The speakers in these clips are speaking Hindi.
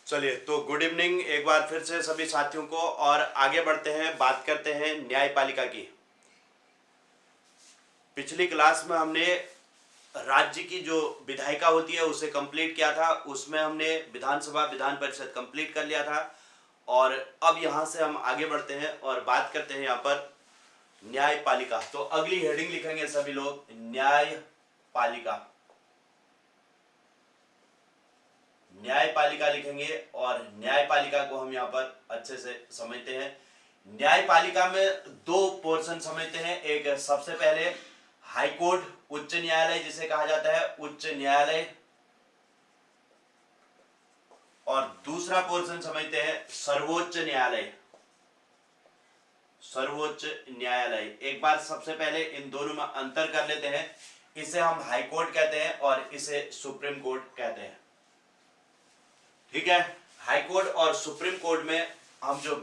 चलिए तो गुड इवनिंग एक बार फिर से सभी साथियों को। और आगे बढ़ते हैं, बात करते हैं न्यायपालिका की। पिछली क्लास में हमने राज्य की जो विधायिका होती है उसे कंप्लीट किया था। उसमें हमने विधानसभा विधान परिषद कंप्लीट कर लिया था। और अब यहाँ से हम आगे बढ़ते हैं और बात करते हैं यहाँ पर न्यायपालिका। तो अगली हेडिंग लिखेंगे सभी लोग, न्यायपालिका। न्यायपालिका लिखेंगे और न्यायपालिका को हम यहाँ पर अच्छे से समझते हैं। न्यायपालिका में दो पोर्शन समझते हैं। एक सबसे पहले हाई कोर्ट, उच्च न्यायालय जिसे कहा जाता है उच्च न्यायालय, और दूसरा पोर्शन समझते हैं सर्वोच्च न्यायालय। सर्वोच्च न्यायालय, एक बार सबसे पहले इन दोनों में अंतर कर लेते हैं। इसे हम हाई कोर्ट कहते हैं और इसे सुप्रीम कोर्ट कहते हैं। ठीक है, हाई कोर्ट और सुप्रीम कोर्ट में हम जो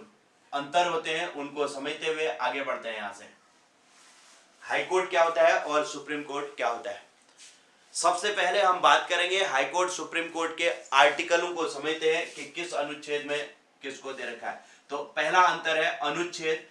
अंतर होते हैं उनको समझते हुए आगे बढ़ते हैं। यहां से हाई कोर्ट क्या होता है और सुप्रीम कोर्ट क्या होता है। सबसे पहले हम बात करेंगे हाई कोर्ट सुप्रीम कोर्ट के आर्टिकलों को समझते हैं कि किस अनुच्छेद में किसको दे रखा है। तो पहला अंतर है अनुच्छेद।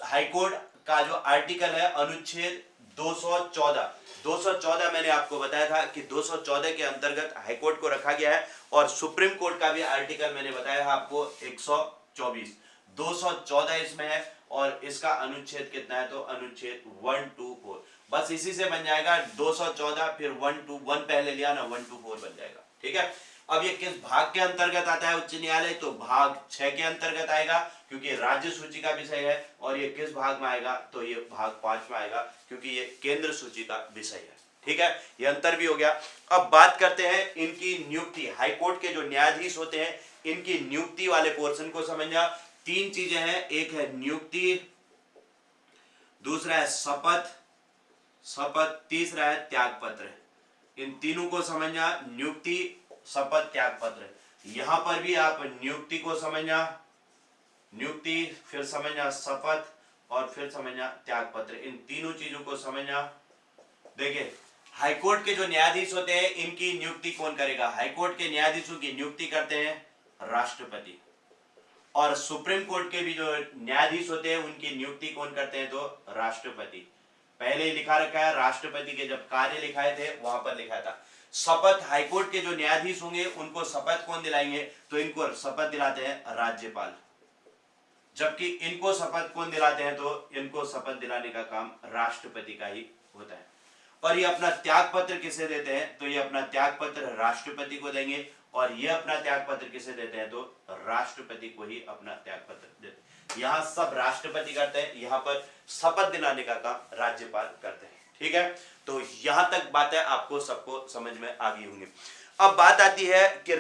हाई कोर्ट का जो आर्टिकल है अनुच्छेद 214। 214 मैंने आपको बताया था कि 214 के अंतर्गत हाई कोर्ट को रखा गया है। और सुप्रीम कोर्ट का भी आर्टिकल मैंने बताया है आपको 124। 214 इसमें है और इसका अनुच्छेद कितना है तो अनुच्छेद 124। बस इसी से बन जाएगा 214, फिर 121 पहले लिया ना, 124 बन जाएगा। ठीक है, अब ये किस भाग के अंतर्गत आता है उच्च न्यायालय, तो भाग 6 के अंतर्गत आएगा क्योंकि राज्य सूची का विषय है। और ये किस भाग में आएगा तो ये भाग 5 में आएगा क्योंकि ये केंद्र सूची का विषय है। ठीक है, ये अंतर भी हो गया। अब बात करते हैं इनकी नियुक्ति। हाईकोर्ट के जो न्यायाधीश होते हैं इनकी नियुक्ति वाले पोर्शन को समझना। तीन चीजें हैं, एक है नियुक्ति, दूसरा है शपथ, तीसरा है त्याग पत्र। इन तीनों को समझना, नियुक्ति, शपथ, त्याग पत्र। यहां पर भी आप नियुक्ति को समझना, नियुक्ति, फिर समझना शपथ, और फिर समझना त्याग पत्र। इन तीनों चीजों को समझना। देखिए, हाईकोर्ट के जो न्यायाधीश होते हैं इनकी नियुक्ति कौन करेगा। हाईकोर्ट के न्यायाधीशों की नियुक्ति करते हैं राष्ट्रपति। और सुप्रीम कोर्ट के भी जो न्यायाधीश होते हैं उनकी नियुक्ति कौन करते हैं तो राष्ट्रपति। पहले ही लिखा रखा है, राष्ट्रपति के जब कार्य लिखाए थे वहां पर लिखा था। शपथ, हाईकोर्ट के जो न्यायाधीश होंगे उनको शपथ कौन दिलाएंगे तो इनको शपथ दिलाते हैं राज्यपाल। जबकि इनको शपथ कौन दिलाते हैं तो इनको शपथ दिलाने का काम राष्ट्रपति का ही होता है। और ये अपना त्याग पत्र किसे देते हैं तो ये अपना त्याग पत्र राष्ट्रपति को देंगे। और ये अपना त्याग पत्र किसे देते हैं तो राष्ट्रपति को ही अपना त्याग पत्र देते हैं। यहाँ सब राष्ट्रपति करते हैं, यहाँ पर शपथ दिलाने का काम राज्यपाल करते हैं। ठीक है, तो यहां तक बातें आपको सबको समझ में आ गई होंगी। अब बात आती है कि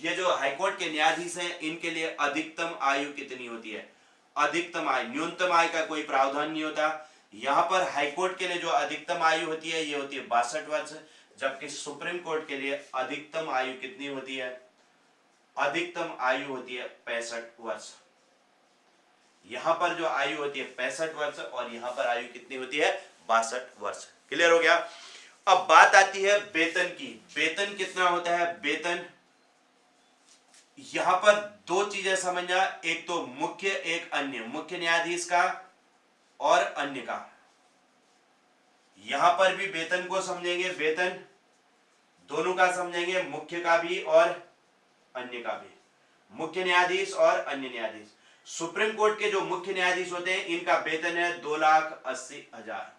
ये जो हाईकोर्ट के न्यायाधीश हैं इनके लिए अधिकतम आयु कितनी होती है। अधिकतम आयु, न्यूनतम आयु का कोई प्रावधान नहीं होता। यहाँ पर हाईकोर्ट के लिए जो अधिकतम आयु होती है ये होती है 62 वर्ष। जबकि सुप्रीम कोर्ट के लिए अधिकतम आयु कितनी होती है, अधिकतम आयु होती है 65 वर्ष। यहां पर जो आयु होती है 65 वर्ष और यहां पर आयु कितनी होती है 62 वर्ष। क्लियर हो गया। अब बात आती है वेतन की। वेतन कितना होता है, वेतन यहां पर दो चीजें समझना, एक तो मुख्य, एक अन्य। मुख्य न्यायाधीश का और अन्य का। यहां पर भी वेतन को समझेंगे, वेतन दोनों का समझेंगे, मुख्य का भी और अन्य का भी। मुख्य न्यायाधीश और अन्य न्यायाधीश। सुप्रीम कोर्ट के जो मुख्य न्यायाधीश होते हैं इनका वेतन है 2,80,000।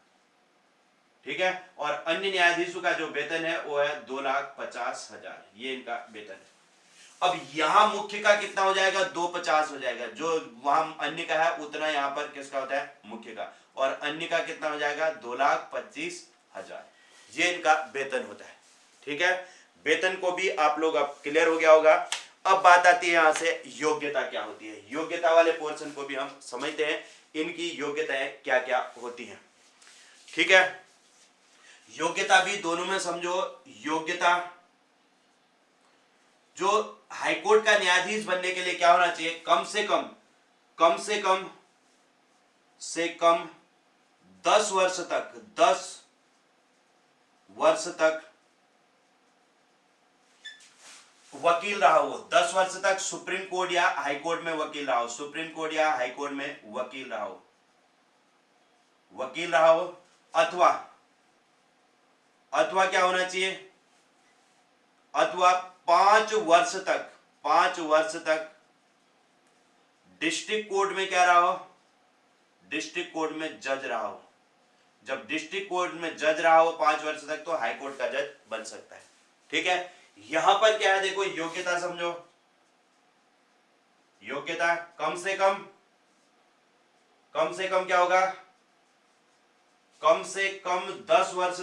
ठीक है, और अन्य न्यायाधीशों का जो वेतन है वो है 2,50,000। ये इनका वेतन है। अब यहां मुख्य का कितना हो जाएगा 250 हो जाएगा। जो वहां अन्य का है उतना यहां पर किसका होता है मुख्य का। और अन्य का कितना हो जाएगा 2,25,000। ये इनका वेतन होता है। ठीक है, वेतन को भी आप लोग अब क्लियर हो गया होगा। अब बात आती है यहां से योग्यता क्या होती है। योग्यता वाले पोर्शन को भी हम समझते हैं, इनकी योग्यताएं क्या क्या होती हैं। ठीक है, योग्यता भी दोनों में समझो। योग्यता, जो हाईकोर्ट का न्यायाधीश बनने के लिए क्या होना चाहिए, कम से कम 10 वर्ष तक, 10 वर्ष तक वकील रहा हो, 10 वर्ष तक सुप्रीम कोर्ट या हाई कोर्ट में वकील रहा हो, सुप्रीम कोर्ट या हाई कोर्ट में वकील रहा हो, वकील रहा हो, अथवा अथवा क्या होना चाहिए, अथवा 5 वर्ष तक डिस्ट्रिक्ट कोर्ट में क्या रहा हो, डिस्ट्रिक्ट कोर्ट में जज रहा हो। जब डिस्ट्रिक्ट कोर्ट में जज रहा हो 5 वर्ष तक तो हाई कोर्ट का जज बन सकता है। ठीक है, यहां पर क्या है देखो, योग्यता समझो, योग्यता कम से कम क्या होगा, कम से कम 10 वर्ष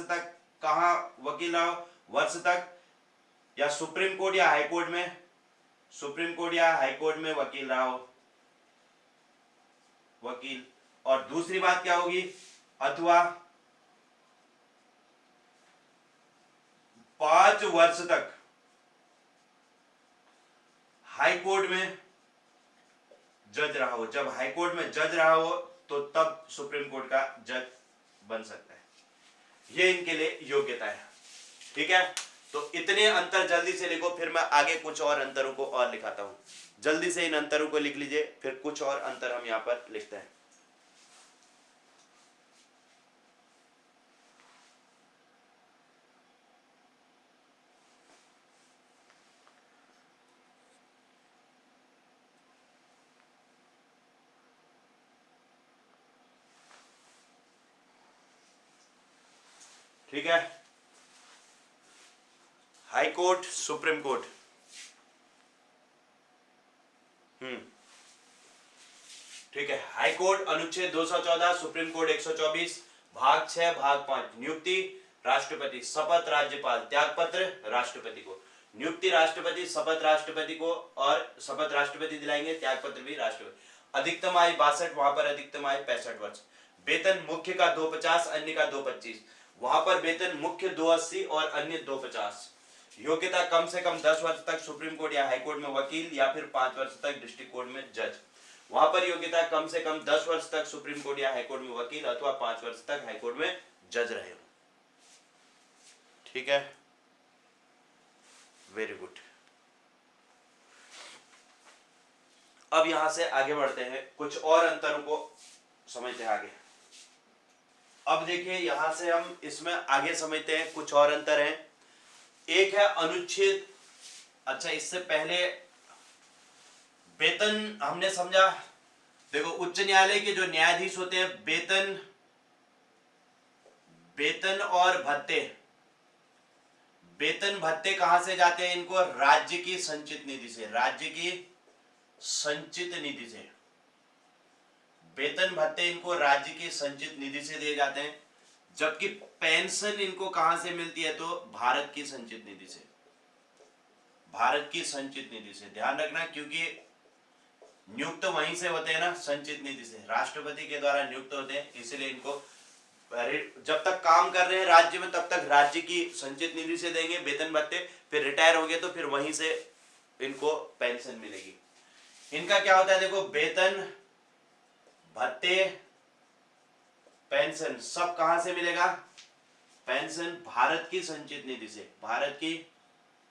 तक कहां वकील रहा हो, वर्ष तक, या सुप्रीम कोर्ट या हाई कोर्ट में, सुप्रीम कोर्ट या हाई कोर्ट में वकील रहा हो, वकील। और दूसरी बात क्या होगी, अथवा 5 वर्ष तक हाई कोर्ट में जज रहा हो। जब हाई कोर्ट में जज रहा हो तो तब सुप्रीम कोर्ट का जज बन सकता है। ये इनके लिए योग्यता है। ठीक है, तो इतने अंतर जल्दी से लिखो, फिर मैं आगे कुछ और अंतरों को और लिखाता हूं। जल्दी से इन अंतरों को लिख लीजिए, फिर कुछ और अंतर हम यहां पर लिखते हैं। ठीक है, हाई कोर्ट, सुप्रीम कोर्ट। ठीक है, हाई कोर्ट अनुच्छेद 214, सुप्रीम कोर्ट 124, भाग 6 भाग 5, नियुक्ति राष्ट्रपति, शपथ राज्यपाल, त्यागपत्र राष्ट्रपति को। नियुक्ति राष्ट्रपति, शपथ राष्ट्रपति को, और शपथ राष्ट्रपति दिलाएंगे, त्यागपत्र भी राष्ट्रपति। अधिकतम आयु 62, वहां पर अधिकतम आयु 65 वर्ष। वेतन मुख्य का 250, अन्य का 225, वहां पर वेतन मुख्य 280 और अन्य 250। योग्यता कम से कम 10 वर्ष तक सुप्रीम कोर्ट या हाई कोर्ट में वकील, या फिर 5 वर्ष तक डिस्ट्रिक्ट कोर्ट में जज। वहां पर योग्यता कम से कम 10 वर्ष तक सुप्रीम कोर्ट या हाई कोर्ट में वकील, अथवा 5 वर्ष तक हाई कोर्ट में जज रहे हो। ठीक है, वेरी गुड। अब यहां से आगे बढ़ते हैं, कुछ और अंतरों को समझते हैं आगे। अब देखिए, यहां से हम इसमें आगे समझते हैं, कुछ और अंतर हैं। एक है अनुच्छेद, अच्छा इससे पहले वेतन हमने समझा। देखो, उच्च न्यायालय के जो न्यायाधीश होते हैं, वेतन और भत्ते, वेतन भत्ते कहां से जाते हैं इनको, राज्य की संचित निधि से, राज्य की संचित निधि से। वेतन भत्ते इनको राज्य की संचित निधि से दिए जाते हैं, जबकि पेंशन इनको कहां से मिलती है, तो भारत की संचित निधि से, भारत की संचित निधि से। ध्यान रखना, क्योंकि नियुक्त वहीं से होते हैं ना, संचित निधि से, राष्ट्रपति के द्वारा नियुक्त होते हैं, इसलिए इनको जब तक काम कर रहे हैं राज्य में तब तक राज्य की संचित निधि से देंगे वेतन भत्ते, फिर रिटायर हो गए तो फिर वहीं से इनको पेंशन मिलेगी। इनका क्या होता है देखो, वेतन भत्ते पेंशन सब कहां से मिलेगा, पेंशन भारत की संचित निधि से, भारत की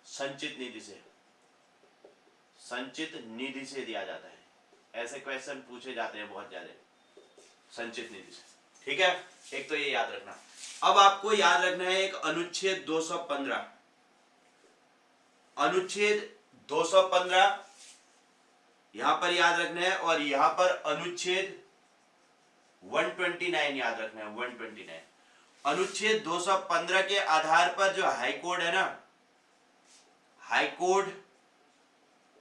संचित निधि से, संचित निधि से दिया जाता है। ऐसे क्वेश्चन पूछे जाते हैं बहुत ज्यादा, संचित निधि से। ठीक है, एक तो ये याद रखना। अब आपको याद रखना है एक अनुच्छेद 215, अनुच्छेद 215 यहां पर याद रखना है, और यहां पर अनुच्छेद 129 याद रखना है, 129। अनुच्छेद 215 के आधार पर जो हाई कोर्ट है ना, हाई कोर्ट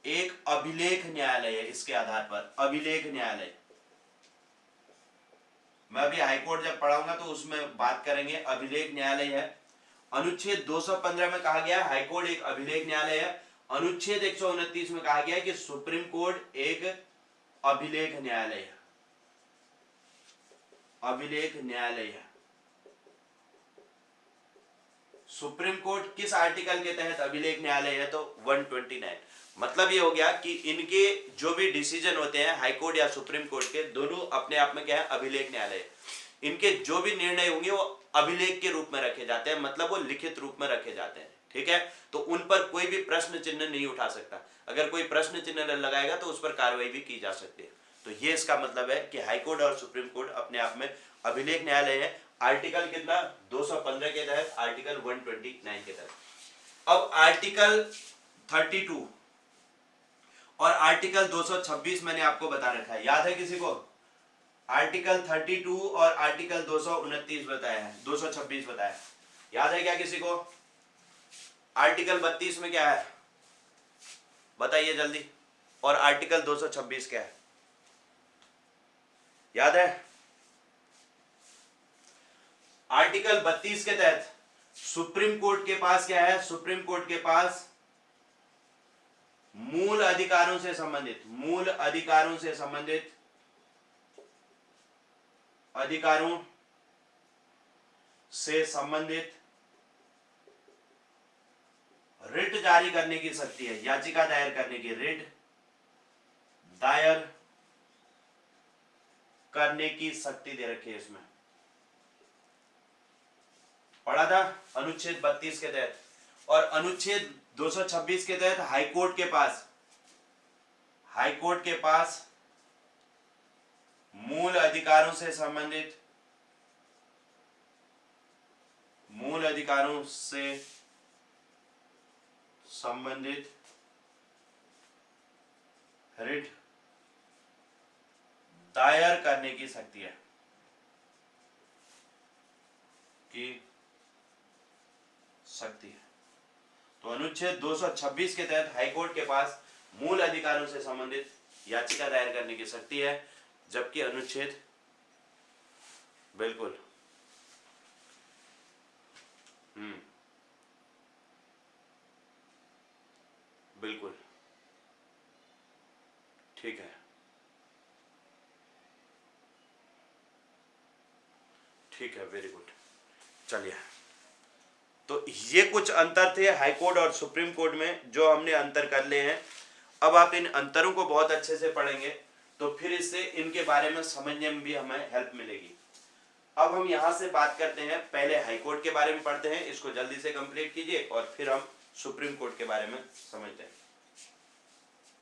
एक अभिलेख न्यायालय है। इसके आधार पर अभिलेख न्यायालय, मैं अभी हाई कोर्ट जब पढ़ाऊंगा तो उसमें बात करेंगे, अभिलेख न्यायालय है। अनुच्छेद 215 में कहा गया हाई कोर्ट एक अभिलेख न्यायालय है। अनुच्छेद 129 में कहा गया है कि सुप्रीम कोर्ट एक अभिलेख न्यायालय है, अभिलेख न्यायालय है। सुप्रीम कोर्ट किस आर्टिकल के तहत अभिलेख न्यायालय है, तो 129। मतलब ये हो गया कि इनके जो भी डिसीजन होते हैं हाई कोर्ट या सुप्रीम कोर्ट के, दोनों अपने आप में क्या है, अभिलेख न्यायालय। इनके जो भी निर्णय होंगे वो अभिलेख के रूप में रखे जाते हैं, मतलब वो लिखित रूप में रखे जाते हैं। ठीक है, तो उन पर कोई भी प्रश्न चिन्ह नहीं उठा सकता। अगर कोई प्रश्न चिन्ह लगाएगा तो उस पर कार्रवाई भी की जा सकती है। तो ये इसका मतलब है कि हाई कोर्ट और सुप्रीम कोर्ट अपने आप में अभिलेख न्यायालय है। आर्टिकल कितना, 215 के तहत, आर्टिकल 129 के तहत। अब आर्टिकल 32 और आर्टिकल 226 मैंने आपको बता रखा है, याद है किसी को? आर्टिकल 32 और आर्टिकल 229 बताया है, 226 बताया, याद है क्या किसी को? आर्टिकल 32 में क्या है बताइए जल्दी, और आर्टिकल 226 क्या है, याद है? आर्टिकल 32 के तहत सुप्रीम कोर्ट के पास क्या है? सुप्रीम कोर्ट के पास मूल अधिकारों से संबंधित, मूल अधिकारों से संबंधित अधिकारों से संबंधित रिट जारी करने की शक्ति है, याचिका दायर करने की, रिट दायर करने की शक्ति दे रखी है इसमें, पढ़ा था अनुच्छेद 32 के तहत। और अनुच्छेद 226 के तहत हाईकोर्ट के पास मूल अधिकारों से संबंधित, मूल अधिकारों से संबंधित रिट दायर करने की शक्ति है, तो अनुच्छेद 226 के तहत हाईकोर्ट के पास मूल अधिकारों से संबंधित याचिका दायर करने की शक्ति है, जबकि अनुच्छेद, बिल्कुल, बिल्कुल ठीक है, ठीक है, वेरी गुड। चलिए, तो ये कुछ अंतर थे हाई कोर्ट और सुप्रीम कोर्ट में जो हमने अंतर कर लिए हैं। अब आप इन अंतरों को बहुत अच्छे से पढ़ेंगे तो फिर इससे इनके बारे में समझने में भी हमें हेल्प मिलेगी। अब हम यहाँ से बात करते हैं, पहले हाई कोर्ट के बारे में पढ़ते हैं, इसको जल्दी से कंप्लीट कीजिए और फिर हम सुप्रीम कोर्ट के बारे में समझते हैं।